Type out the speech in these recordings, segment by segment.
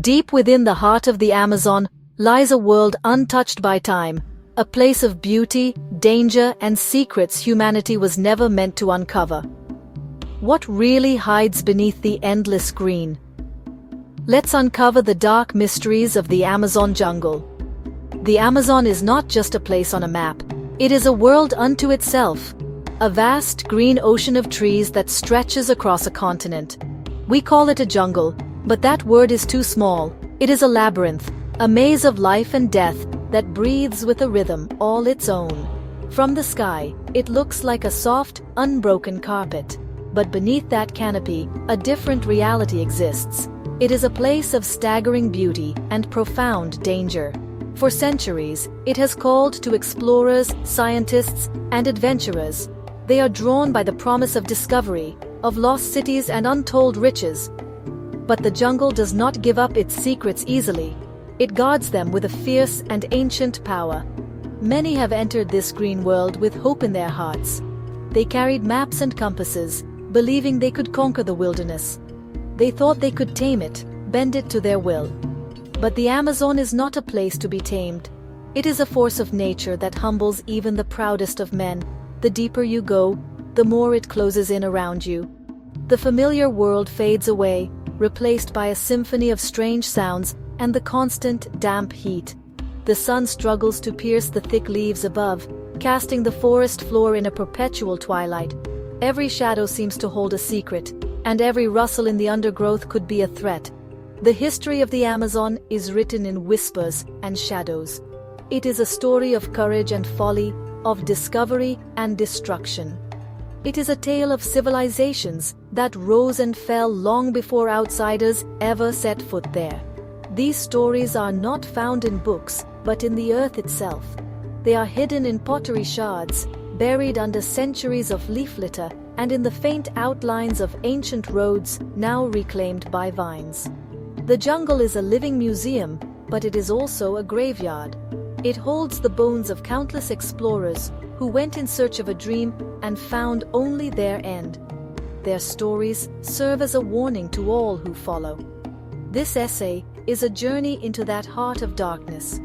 Deep within the heart of the Amazon lies a world untouched by time, a place of beauty, danger, and secrets humanity was never meant to uncover. What really hides beneath the endless green? Let's uncover the dark mysteries of the Amazon jungle. The Amazon is not just a place on a map, it is a world unto itself, a vast green ocean of trees that stretches across a continent. We call it a jungle, but that word is too small. It is a labyrinth, a maze of life and death that breathes with a rhythm all its own. From the sky, it looks like a soft, unbroken carpet. But beneath that canopy, a different reality exists. It is a place of staggering beauty and profound danger. For centuries, it has called to explorers, scientists, and adventurers. They are drawn by the promise of discovery, of lost cities and untold riches. But the jungle does not give up its secrets easily. It guards them with a fierce and ancient power. Many have entered this green world with hope in their hearts. They carried maps and compasses, believing they could conquer the wilderness. They thought they could tame it, bend it to their will. But the Amazon is not a place to be tamed. It is a force of nature that humbles even the proudest of men. The deeper you go, the more it closes in around you. The familiar world fades away, replaced by a symphony of strange sounds and the constant, damp heat. The sun struggles to pierce the thick leaves above, casting the forest floor in a perpetual twilight. Every shadow seems to hold a secret, and every rustle in the undergrowth could be a threat. The history of the Amazon is written in whispers and shadows. It is a story of courage and folly, of discovery and destruction. It is a tale of civilizations that rose and fell long before outsiders ever set foot there. These stories are not found in books, but in the earth itself. They are hidden in pottery shards, buried under centuries of leaf litter, and in the faint outlines of ancient roads now reclaimed by vines. The jungle is a living museum, but it is also a graveyard. It holds the bones of countless explorers who went in search of a dream and found only their end. Their stories serve as a warning to all who follow. This essay is a journey into that heart of darkness.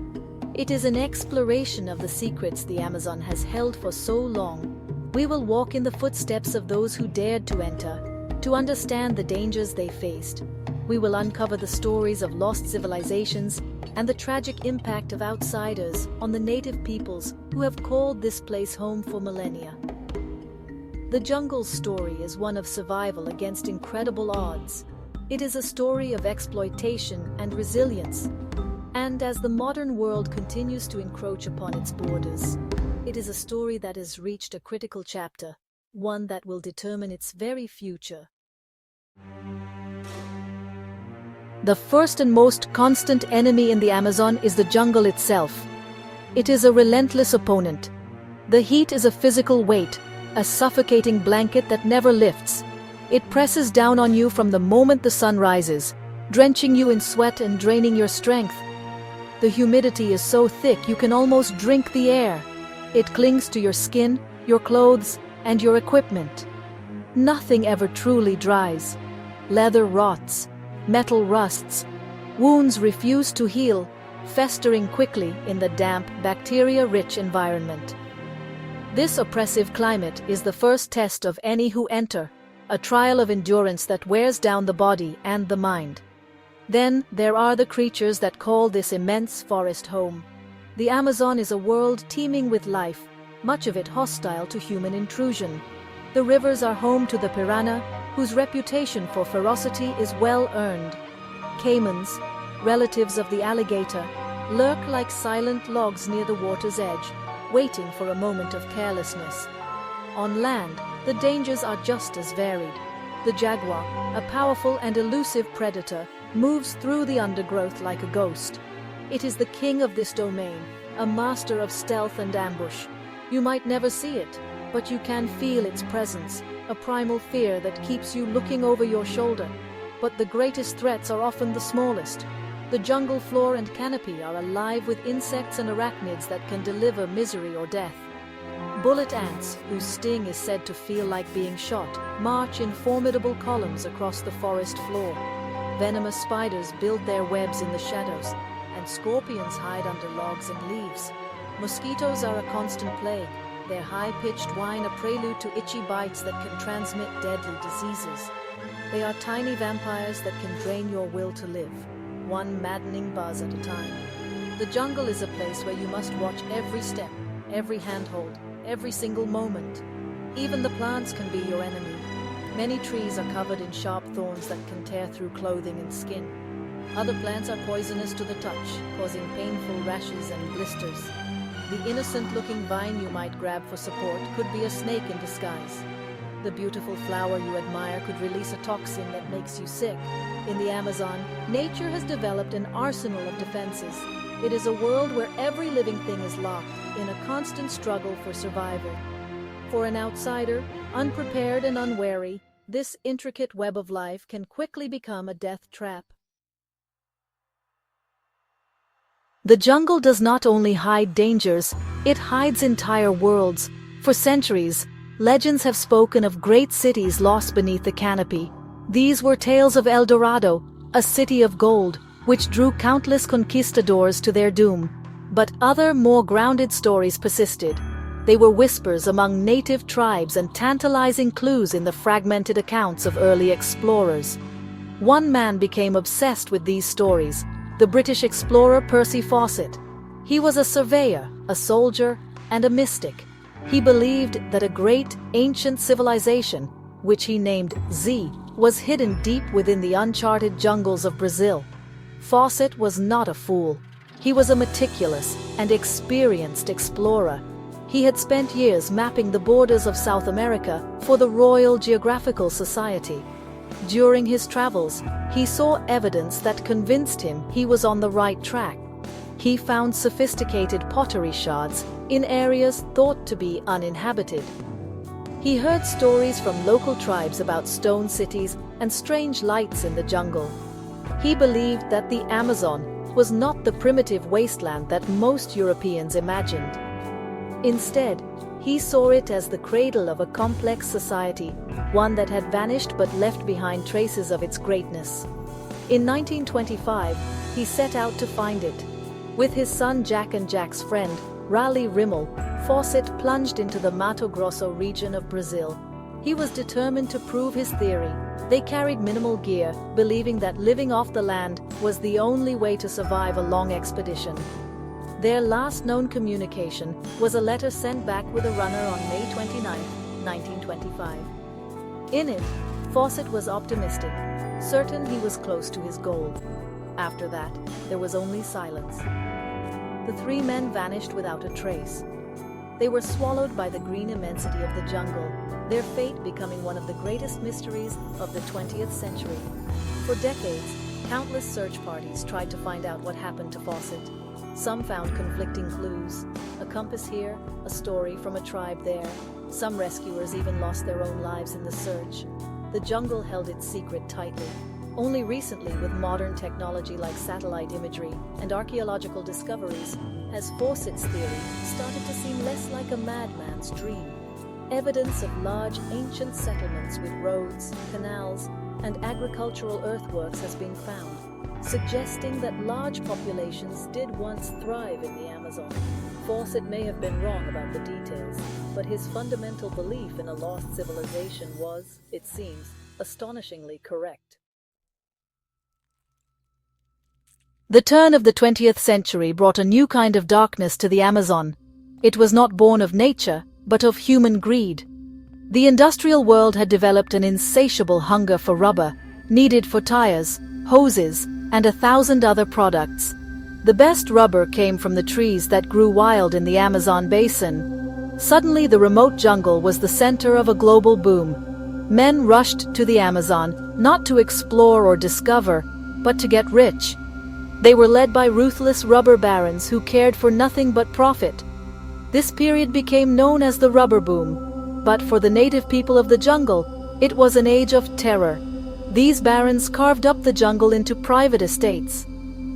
It is an exploration of the secrets the Amazon has held for so long. We will walk in the footsteps of those who dared to enter, to understand the dangers they faced. We will uncover the stories of lost civilizations and the tragic impact of outsiders on the native peoples who have called this place home for millennia. The jungle's story is one of survival against incredible odds. It is a story of exploitation and resilience. And as the modern world continues to encroach upon its borders, it is a story that has reached a critical chapter, one that will determine its very future. The first and most constant enemy in the Amazon is the jungle itself. It is a relentless opponent. The heat is a physical weight, a suffocating blanket that never lifts. It presses down on you from the moment the sun rises, drenching you in sweat and draining your strength. The humidity is so thick you can almost drink the air. It clings to your skin, your clothes, and your equipment. Nothing ever truly dries. Leather rots, metal rusts, wounds refuse to heal, festering quickly in the damp, bacteria-rich environment. This oppressive climate is the first test of any who enter, a trial of endurance that wears down the body and the mind. Then there are the creatures that call this immense forest home. The Amazon is a world teeming with life, much of it hostile to human intrusion. The rivers are home to the piranha, whose reputation for ferocity is well earned. Caimans, relatives of the alligator, lurk like silent logs near the water's edge, waiting for a moment of carelessness. On land, the dangers are just as varied. The jaguar, a powerful and elusive predator, moves through the undergrowth like a ghost. It is the king of this domain, a master of stealth and ambush. You might never see it, but you can feel its presence, a primal fear that keeps you looking over your shoulder. But the greatest threats are often the smallest. The jungle floor and canopy are alive with insects and arachnids that can deliver misery or death. Bullet ants, whose sting is said to feel like being shot, march in formidable columns across the forest floor. Venomous spiders build their webs in the shadows, and scorpions hide under logs and leaves. Mosquitoes are a constant plague, their high-pitched whine a prelude to itchy bites that can transmit deadly diseases. They are tiny vampires that can drain your will to live, one maddening buzz at a time. The jungle is a place where you must watch every step, every handhold, every single moment. Even the plants can be your enemy. Many trees are covered in sharp thorns that can tear through clothing and skin. Other plants are poisonous to the touch, causing painful rashes and blisters. The innocent-looking vine you might grab for support could be a snake in disguise. The beautiful flower you admire could release a toxin that makes you sick. In the Amazon, nature has developed an arsenal of defenses. It is a world where every living thing is locked in a constant struggle for survival. For an outsider, unprepared and unwary, this intricate web of life can quickly become a death trap. The jungle does not only hide dangers, it hides entire worlds. For centuries, legends have spoken of great cities lost beneath the canopy. These were tales of El Dorado, a city of gold, which drew countless conquistadors to their doom. But other, more grounded stories persisted. They were whispers among native tribes and tantalizing clues in the fragmented accounts of early explorers. One man became obsessed with these stories, the British explorer Percy Fawcett. He was a surveyor, a soldier, and a mystic. He believed that a great, ancient civilization, which he named Z, was hidden deep within the uncharted jungles of Brazil. Fawcett was not a fool. He was a meticulous and experienced explorer. He had spent years mapping the borders of South America for the Royal Geographical Society. During his travels, he saw evidence that convinced him he was on the right track. He found sophisticated pottery shards in areas thought to be uninhabited. He heard stories from local tribes about stone cities and strange lights in the jungle. He believed that the Amazon was not the primitive wasteland that most Europeans imagined. Instead, he saw it as the cradle of a complex society, one that had vanished but left behind traces of its greatness. In 1925, he set out to find it. With his son Jack and Jack's friend, Raleigh Rimmel, Fawcett plunged into the Mato Grosso region of Brazil. He was determined to prove his theory. They carried minimal gear, believing that living off the land was the only way to survive a long expedition. Their last known communication was a letter sent back with a runner on May 29, 1925. In it, Fawcett was optimistic, certain he was close to his goal. After that, there was only silence. The three men vanished without a trace. They were swallowed by the green immensity of the jungle, their fate becoming one of the greatest mysteries of the 20th century. For decades, countless search parties tried to find out what happened to Fawcett. Some found conflicting clues, a compass here, a story from a tribe there. Some rescuers even lost their own lives in the search. The jungle held its secret tightly. Only recently, with modern technology like satellite imagery and archaeological discoveries, has Fawcett's theory started to seem less like a madman's dream. Evidence of large ancient settlements with roads, canals, and agricultural earthworks has been found, suggesting that large populations did once thrive in the Amazon. Fawcett may have been wrong about the details, but his fundamental belief in a lost civilization was, it seems, astonishingly correct. The turn of the 20th century brought a new kind of darkness to the Amazon. It was not born of nature, but of human greed. The industrial world had developed an insatiable hunger for rubber, needed for tires, hoses, and 1,000 other products. The best rubber came from the trees that grew wild in the Amazon basin. Suddenly, the remote jungle was the center of a global boom. Men rushed to the Amazon, not to explore or discover, but to get rich. They were led by ruthless rubber barons who cared for nothing but profit. This period became known as the rubber boom, but for the native people of the jungle, it was an age of terror. These barons carved up the jungle into private estates.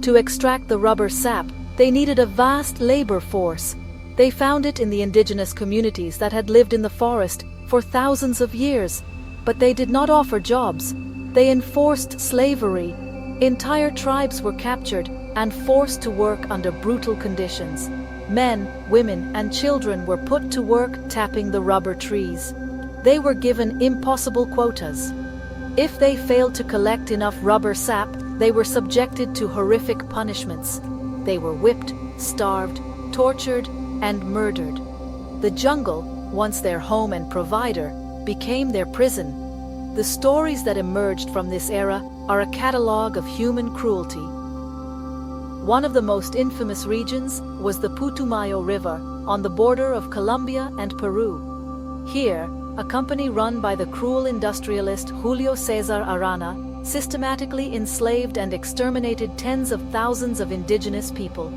To extract the rubber sap, they needed a vast labor force. They found it in the indigenous communities that had lived in the forest for thousands of years, but they did not offer jobs. They enforced slavery, Entire tribes were captured and forced to work under brutal conditions. Men, women, and children were put to work tapping the rubber trees. They were given impossible quotas. If they failed to collect enough rubber sap, they were subjected to horrific punishments. They were whipped, starved, tortured, and murdered. The jungle, once their home and provider, became their prison. The stories that emerged from this era are a catalogue of human cruelty. One of the most infamous regions was the Putumayo River, on the border of Colombia and Peru. Here, a company run by the cruel industrialist Julio Cesar Arana systematically enslaved and exterminated tens of thousands of indigenous people.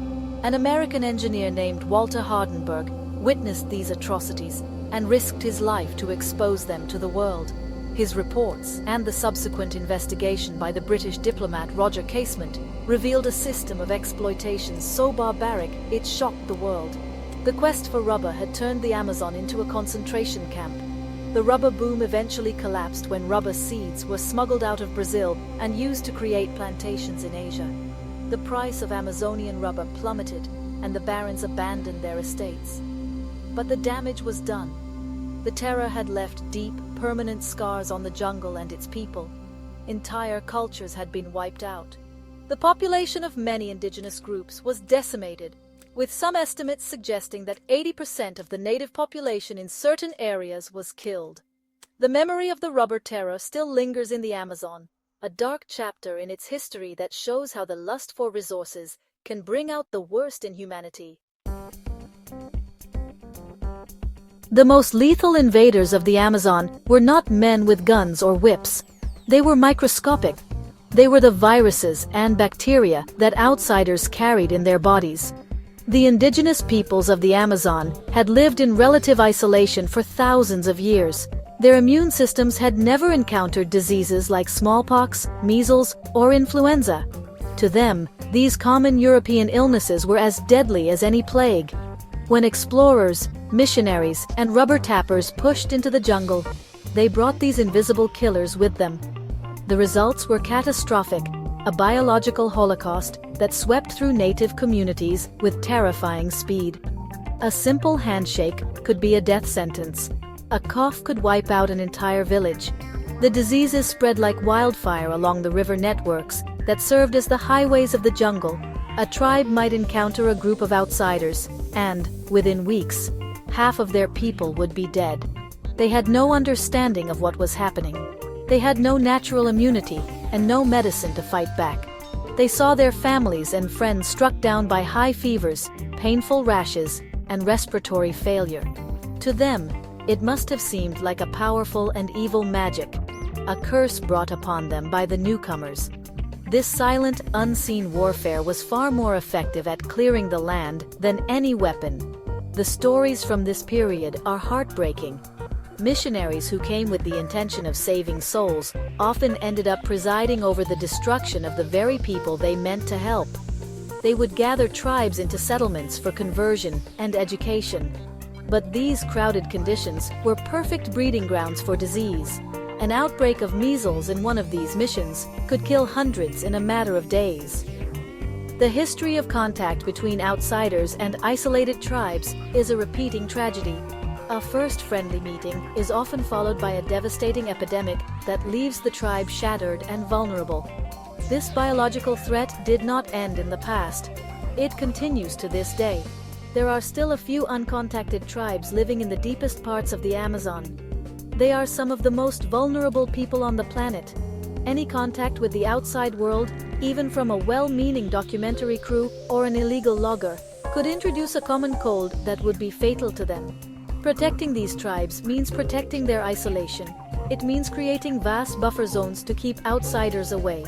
An American engineer named Walter Hardenberg witnessed these atrocities and risked his life to expose them to the world. His reports and the subsequent investigation by the British diplomat Roger Casement revealed a system of exploitation so barbaric it shocked the world. The quest for rubber had turned the Amazon into a concentration camp. The rubber boom eventually collapsed when rubber seeds were smuggled out of Brazil and used to create plantations in Asia. The price of Amazonian rubber plummeted, and the barons abandoned their estates. But the damage was done. The terror had left deep, permanent scars on the jungle and its people. Entire cultures had been wiped out. The population of many indigenous groups was decimated, with some estimates suggesting that 80% of the native population in certain areas was killed. The memory of the rubber terror still lingers in the Amazon, a dark chapter in its history that shows how the lust for resources can bring out the worst in humanity. The most lethal invaders of the Amazon were not men with guns or whips. They were microscopic. They were the viruses and bacteria that outsiders carried in their bodies. The indigenous peoples of the Amazon had lived in relative isolation for thousands of years. Their immune systems had never encountered diseases like smallpox, measles, or influenza. To them, these common European illnesses were as deadly as any plague. When explorers, missionaries, and rubber tappers pushed into the jungle, they brought these invisible killers with them. The results were catastrophic, a biological holocaust that swept through native communities with terrifying speed. A simple handshake could be a death sentence. A cough could wipe out an entire village. The diseases spread like wildfire along the river networks that served as the highways of the jungle. A tribe might encounter a group of outsiders, and, within weeks, half of their people would be dead. They had no understanding of what was happening. They had no natural immunity and no medicine to fight back. They saw their families and friends struck down by high fevers, painful rashes, and respiratory failure. To them, it must have seemed like a powerful and evil magic, a curse brought upon them by the newcomers. This silent, unseen warfare was far more effective at clearing the land than any weapon. The stories from this period are heartbreaking. Missionaries who came with the intention of saving souls often ended up presiding over the destruction of the very people they meant to help. They would gather tribes into settlements for conversion and education. But these crowded conditions were perfect breeding grounds for disease. An outbreak of measles in one of these missions could kill hundreds in a matter of days. The history of contact between outsiders and isolated tribes is a repeating tragedy. A first friendly meeting is often followed by a devastating epidemic that leaves the tribe shattered and vulnerable. This biological threat did not end in the past. It continues to this day. There are still a few uncontacted tribes living in the deepest parts of the Amazon. They are some of the most vulnerable people on the planet. Any contact with the outside world, even from a well-meaning documentary crew or an illegal logger, could introduce a common cold that would be fatal to them. Protecting these tribes means protecting their isolation. It means creating vast buffer zones to keep outsiders away.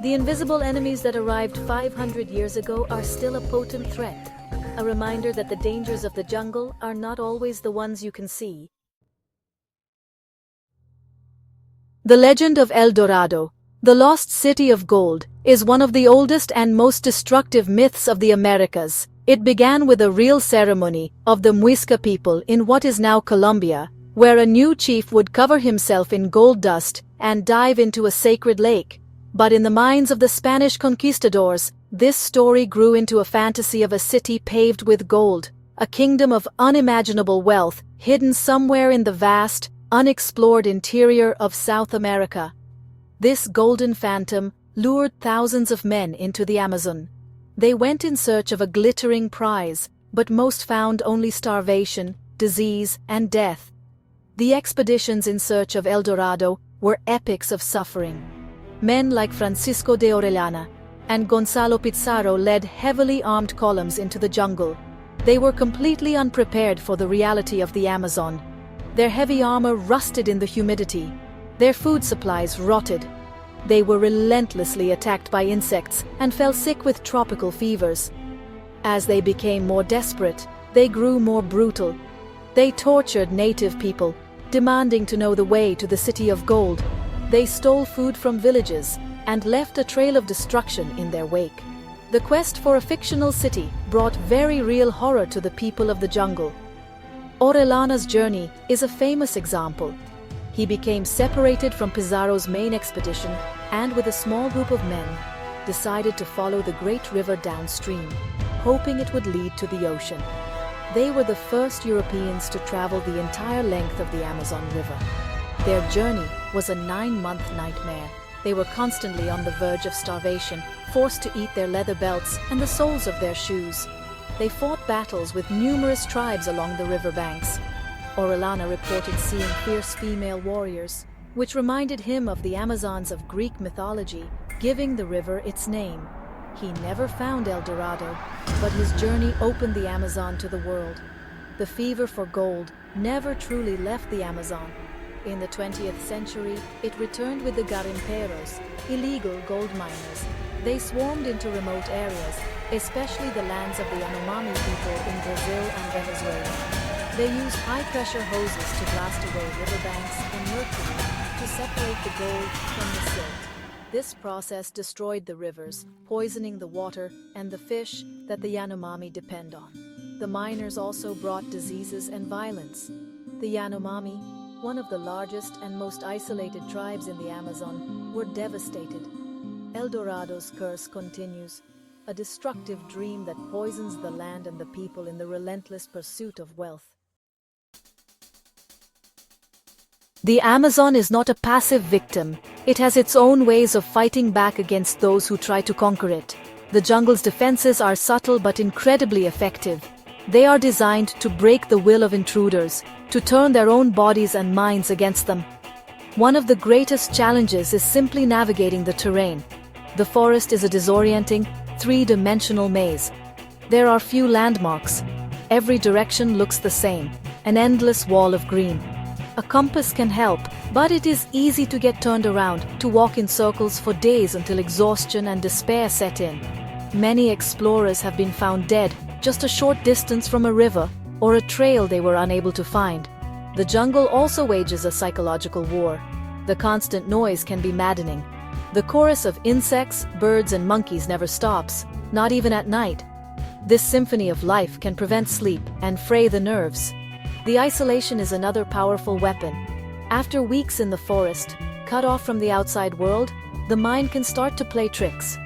The invisible enemies that arrived 500 years ago are still a potent threat, a reminder that the dangers of the jungle are not always the ones you can see. The legend of El Dorado, the lost city of gold, is one of the oldest and most destructive myths of the Americas. It began with a real ceremony of the Muisca people in what is now Colombia, where a new chief would cover himself in gold dust and dive into a sacred lake. But in the minds of the Spanish conquistadors, this story grew into a fantasy of a city paved with gold, a kingdom of unimaginable wealth hidden somewhere in the vast, unexplored interior of South America. This golden phantom lured thousands of men into the Amazon. They went in search of a glittering prize, but most found only starvation, disease, and death. The expeditions in search of El Dorado were epics of suffering. Men like Francisco de Orellana and Gonzalo Pizarro led heavily armed columns into the jungle. They were completely unprepared for the reality of the Amazon. Their heavy armor rusted in the humidity. Their food supplies rotted. They were relentlessly attacked by insects and fell sick with tropical fevers. As they became more desperate, they grew more brutal. They tortured native people, demanding to know the way to the city of gold. They stole food from villages and left a trail of destruction in their wake. The quest for a fictional city brought very real horror to the people of the jungle. Orellana's journey is a famous example. He became separated from Pizarro's main expedition and, with a small group of men, decided to follow the great river downstream, hoping it would lead to the ocean. They were the first Europeans to travel the entire length of the Amazon River. Their journey was a 9-month nightmare. They were constantly on the verge of starvation, forced to eat their leather belts and the soles of their shoes. They fought battles with numerous tribes along the riverbanks. Orellana reported seeing fierce female warriors, which reminded him of the Amazons of Greek mythology, giving the river its name. He never found El Dorado, but his journey opened the Amazon to the world. The fever for gold never truly left the Amazon. In the 20th century, it returned with the garimperos, illegal gold miners. They swarmed into remote areas, especially the lands of the Yanomami people in Brazil and Venezuela. They used high-pressure hoses to blast away riverbanks and mercury to separate the gold from the silt. This process destroyed the rivers, poisoning the water and the fish that the Yanomami depend on. The miners also brought diseases and violence. The Yanomami, one of the largest and most isolated tribes in the Amazon, were devastated. El Dorado's curse continues, a destructive dream that poisons the land and the people in the relentless pursuit of wealth. The Amazon is not a passive victim. It has its own ways of fighting back against those who try to conquer it. The jungle's defenses are subtle but incredibly effective. They are designed to break the will of intruders, to turn their own bodies and minds against them. One of the greatest challenges is simply navigating the terrain. The forest is a disorienting, three-dimensional maze. There are few landmarks. Every direction looks the same, an endless wall of green. A compass can help, but it is easy to get turned around, to walk in circles for days until exhaustion and despair set in. Many explorers have been found dead just a short distance from a river or a trail they were unable to find. The jungle also wages a psychological war. The constant noise can be maddening. The chorus of insects, birds, and monkeys never stops, not even at night. This symphony of life can prevent sleep and fray the nerves. The isolation is another powerful weapon. After weeks in the forest, cut off from the outside world, the mind can start to play tricks.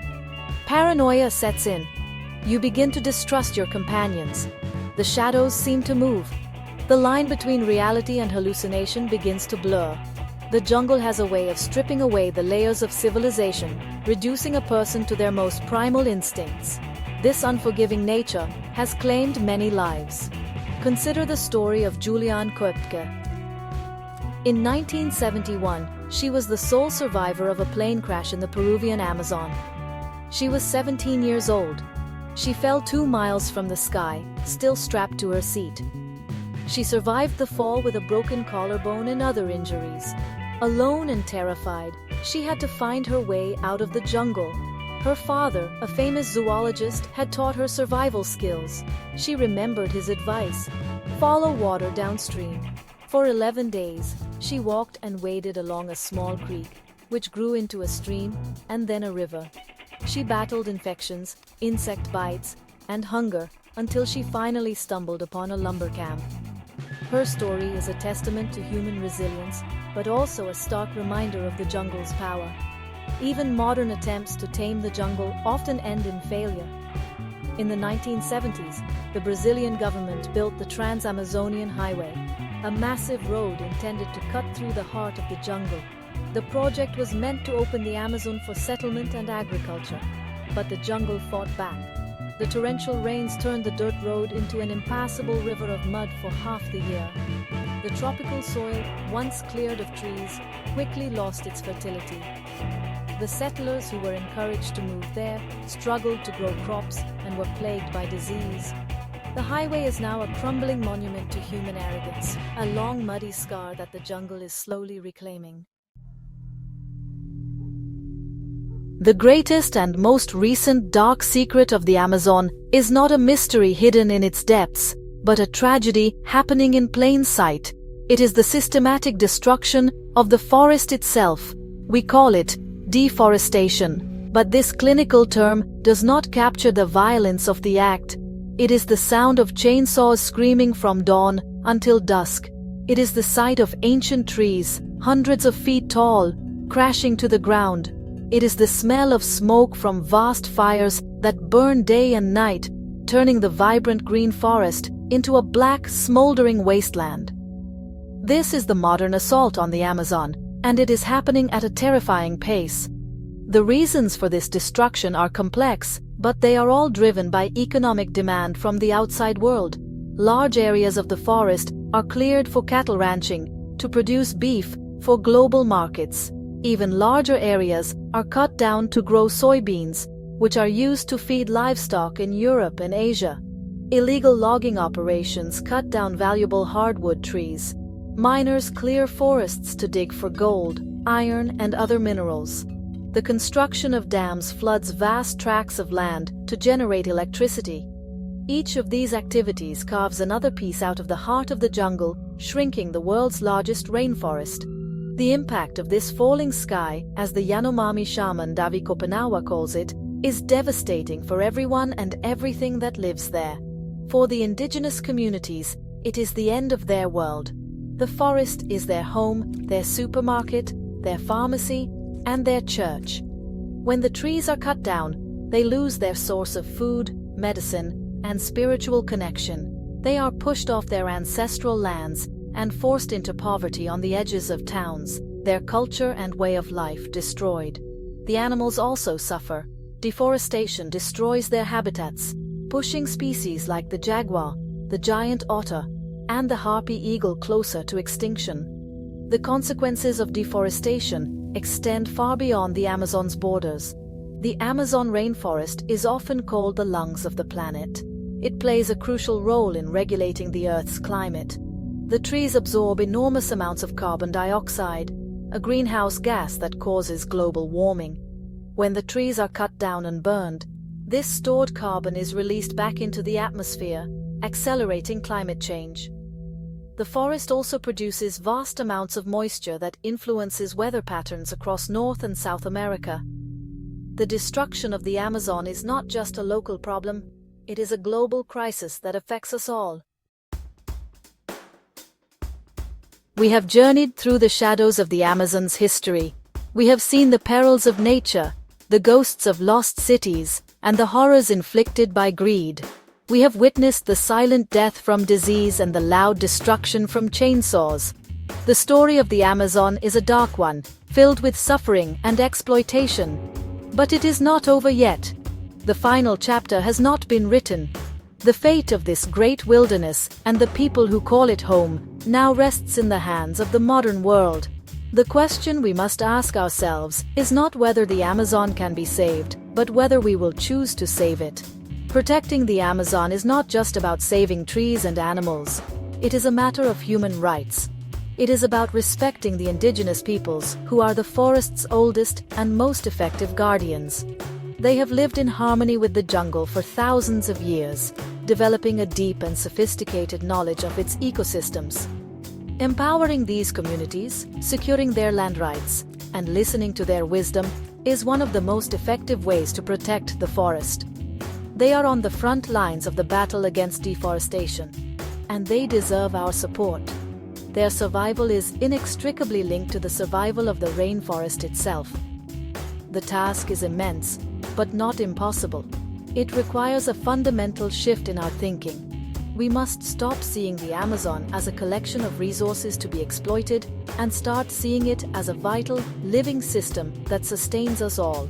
Paranoia sets in. You begin to distrust your companions. The shadows seem to move. The line between reality and hallucination begins to blur. The jungle has a way of stripping away the layers of civilization, reducing a person to their most primal instincts. This unforgiving nature has claimed many lives. Consider the story of Juliane Koepke. In 1971, she was the sole survivor of a plane crash in the Peruvian Amazon. She was 17 years old. She fell 2 miles from the sky, still strapped to her seat. She survived the fall with a broken collarbone and other injuries. Alone and terrified, she had to find her way out of the jungle. Her father, a famous zoologist, had taught her survival skills. She remembered his advice: follow water downstream. For 11 days, she walked and waded along a small creek, which grew into a stream and then a river. She battled infections, insect bites, and hunger until she finally stumbled upon a lumber camp. Her story is a testament to human resilience, but also a stark reminder of the jungle's power. Even modern attempts to tame the jungle often end in failure. In the 1970s, the Brazilian government built the Trans-Amazonian Highway, a massive road intended to cut through the heart of the jungle. The project was meant to open the Amazon for settlement and agriculture, but the jungle fought back. The torrential rains turned the dirt road into an impassable river of mud for half the year. The tropical soil, once cleared of trees, quickly lost its fertility. The settlers who were encouraged to move there struggled to grow crops and were plagued by disease. The highway is now a crumbling monument to human arrogance, a long muddy scar that the jungle is slowly reclaiming. The greatest and most recent dark secret of the Amazon is not a mystery hidden in its depths, but a tragedy happening in plain sight. It is the systematic destruction of the forest itself. We call it deforestation, but this clinical term does not capture the violence of the act. It is the sound of chainsaws screaming from dawn until dusk. It is the sight of ancient trees, hundreds of feet tall, crashing to the ground. It is the smell of smoke from vast fires that burn day and night, turning the vibrant green forest into a black, smoldering wasteland. This is the modern assault on the Amazon, and it is happening at a terrifying pace. The reasons for this destruction are complex, but they are all driven by economic demand from the outside world. Large areas of the forest are cleared for cattle ranching, to produce beef for global markets. Even larger areas are cut down to grow soybeans, which are used to feed livestock in Europe and Asia. Illegal logging operations cut down valuable hardwood trees. Miners clear forests to dig for gold, iron, and other minerals. The construction of dams floods vast tracts of land to generate electricity. Each of these activities carves another piece out of the heart of the jungle, shrinking the world's largest rainforest. The impact of this falling sky, as the Yanomami shaman Davi Kopenawa calls it, is devastating for everyone and everything that lives there. For the indigenous communities, it is the end of their world. The forest is their home, their supermarket, their pharmacy, and their church. When the trees are cut down, they lose their source of food, medicine, and spiritual connection. They are pushed off their ancestral lands and forced into poverty on the edges of towns, their culture and way of life destroyed. The animals also suffer. Deforestation destroys their habitats, pushing species like the jaguar, the giant otter, and the harpy eagle closer to extinction. The consequences of deforestation extend far beyond the Amazon's borders. The Amazon rainforest is often called the lungs of the planet. It plays a crucial role in regulating the Earth's climate. The trees absorb enormous amounts of carbon dioxide, a greenhouse gas that causes global warming. When the trees are cut down and burned, this stored carbon is released back into the atmosphere, accelerating climate change. The forest also produces vast amounts of moisture that influences weather patterns across North and South America. The destruction of the Amazon is not just a local problem, it is a global crisis that affects us all. We have journeyed through the shadows of the Amazon's history. We have seen the perils of nature, the ghosts of lost cities, and the horrors inflicted by greed. We have witnessed the silent death from disease and the loud destruction from chainsaws. The story of the Amazon is a dark one, filled with suffering and exploitation. But it is not over yet. The final chapter has not been written. The fate of this great wilderness and the people who call it home now rests in the hands of the modern world. The question we must ask ourselves is not whether the Amazon can be saved, but whether we will choose to save it. Protecting the Amazon is not just about saving trees and animals. It is a matter of human rights. It is about respecting the indigenous peoples, who are the forest's oldest and most effective guardians. They have lived in harmony with the jungle for thousands of years, developing a deep and sophisticated knowledge of its ecosystems. Empowering these communities, securing their land rights, and listening to their wisdom is one of the most effective ways to protect the forest. They are on the front lines of the battle against deforestation, and they deserve our support. Their survival is inextricably linked to the survival of the rainforest itself. The task is immense, but not impossible. It requires a fundamental shift in our thinking. We must stop seeing the Amazon as a collection of resources to be exploited and start seeing it as a vital, living system that sustains us all.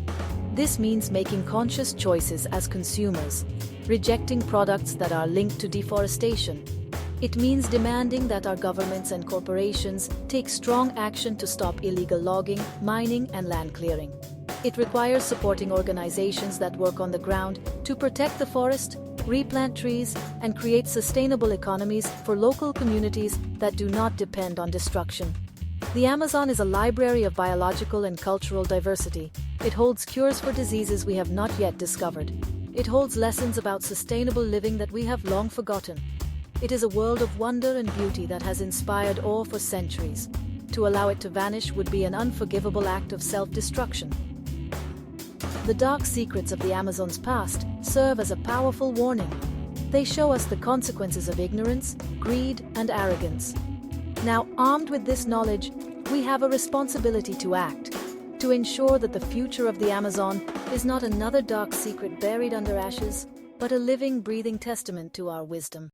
This means making conscious choices as consumers, rejecting products that are linked to deforestation. It means demanding that our governments and corporations take strong action to stop illegal logging, mining, and land clearing. It requires supporting organizations that work on the ground to protect the forest, replant trees, and create sustainable economies for local communities that do not depend on destruction. The Amazon is a library of biological and cultural diversity. It holds cures for diseases we have not yet discovered. It holds lessons about sustainable living that we have long forgotten. It is a world of wonder and beauty that has inspired awe for centuries. To allow it to vanish would be an unforgivable act of self-destruction. The dark secrets of the Amazon's past serve as a powerful warning. They show us the consequences of ignorance, greed, and arrogance. Now, armed with this knowledge, we have a responsibility to act, to ensure that the future of the Amazon is not another dark secret buried under ashes, but a living, breathing testament to our wisdom.